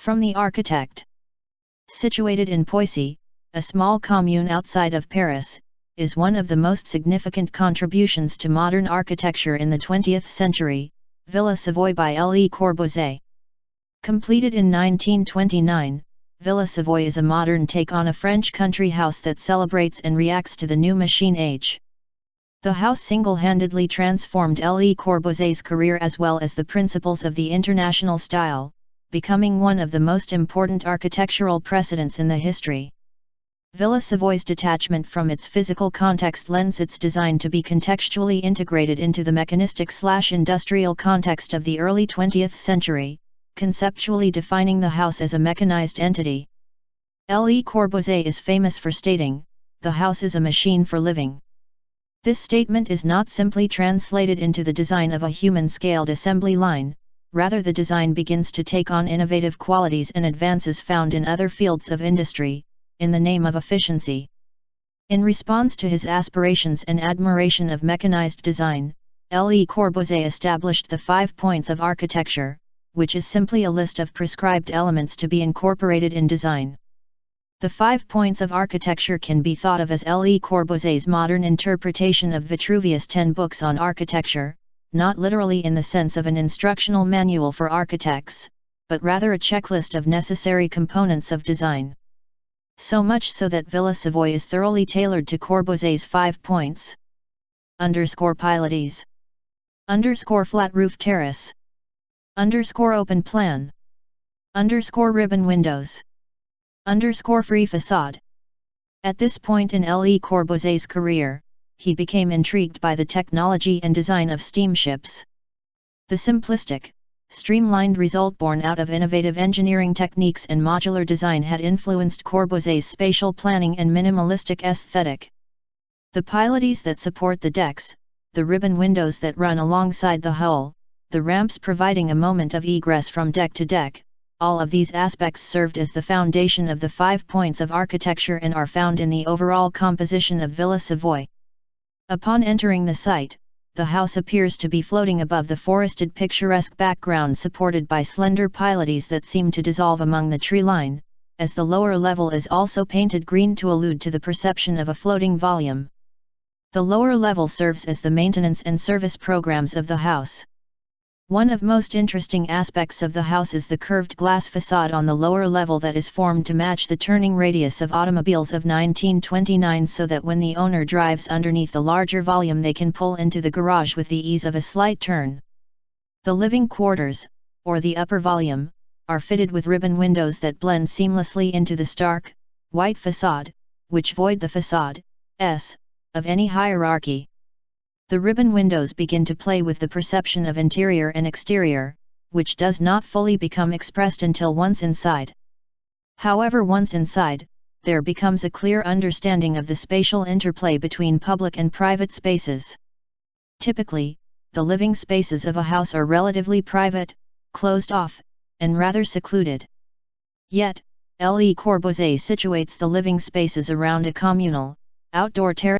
From the architect. Situated in Poissy, a small commune outside of Paris, is one of the most significant contributions to modern architecture in the 20th century, Villa Savoye by Le Corbusier. Completed in 1929, Villa Savoye is a modern take on a French country house that celebrates and reacts to the new machine age. The house single-handedly transformed Le Corbusier's career as well as the principles of the international style, becoming one of the most important architectural precedents in the history. Villa Savoye's detachment from its physical context lends its design to be contextually integrated into the mechanistic/industrial context of the early 20th century, conceptually defining the house as a mechanized entity. Le Corbusier is famous for stating, "The house is a machine for living." This statement is not simply translated into the design of a human-scaled assembly line, rather the design begins to take on innovative qualities and advances found in other fields of industry, in the name of efficiency. In response to his aspirations and admiration of mechanized design, Le Corbusier established the 5 points of architecture, which is simply a list of prescribed elements to be incorporated in design. The 5 points of architecture can be thought of as Le Corbusier's modern interpretation of Vitruvius' 10 books on architecture, not literally in the sense of an instructional manual for architects, but rather a checklist of necessary components of design. So much so that Villa Savoye is thoroughly tailored to Corbusier's 5 points. Pilotis. Flat roof terrace. Open plan. Ribbon windows. Free facade. At this point in Le Corbusier's career, he became intrigued by the technology and design of steamships. The simplistic, streamlined result born out of innovative engineering techniques and modular design had influenced Corbusier's spatial planning and minimalistic aesthetic. The pilotis that support the decks, the ribbon windows that run alongside the hull, the ramps providing a moment of egress from deck to deck, all of these aspects served as the foundation of the 5 points of architecture and are found in the overall composition of Villa Savoye. Upon entering the site, the house appears to be floating above the forested picturesque background supported by slender pilotis that seem to dissolve among the tree line, as the lower level is also painted green to allude to the perception of a floating volume. The lower level serves as the maintenance and service programs of the house. One of most interesting aspects of the house is the curved glass facade on the lower level that is formed to match the turning radius of automobiles of 1929 so that when the owner drives underneath the larger volume they can pull into the garage with the ease of a slight turn. The living quarters, or the upper volume, are fitted with ribbon windows that blend seamlessly into the stark, white facade, which void the facade, of any hierarchy. The ribbon windows begin to play with the perception of interior and exterior, which does not fully become expressed until once inside. However, once inside, there becomes a clear understanding of the spatial interplay between public and private spaces. Typically, the living spaces of a house are relatively private, closed off, and rather secluded. Yet, Le Corbusier situates the living spaces around a communal, outdoor terrace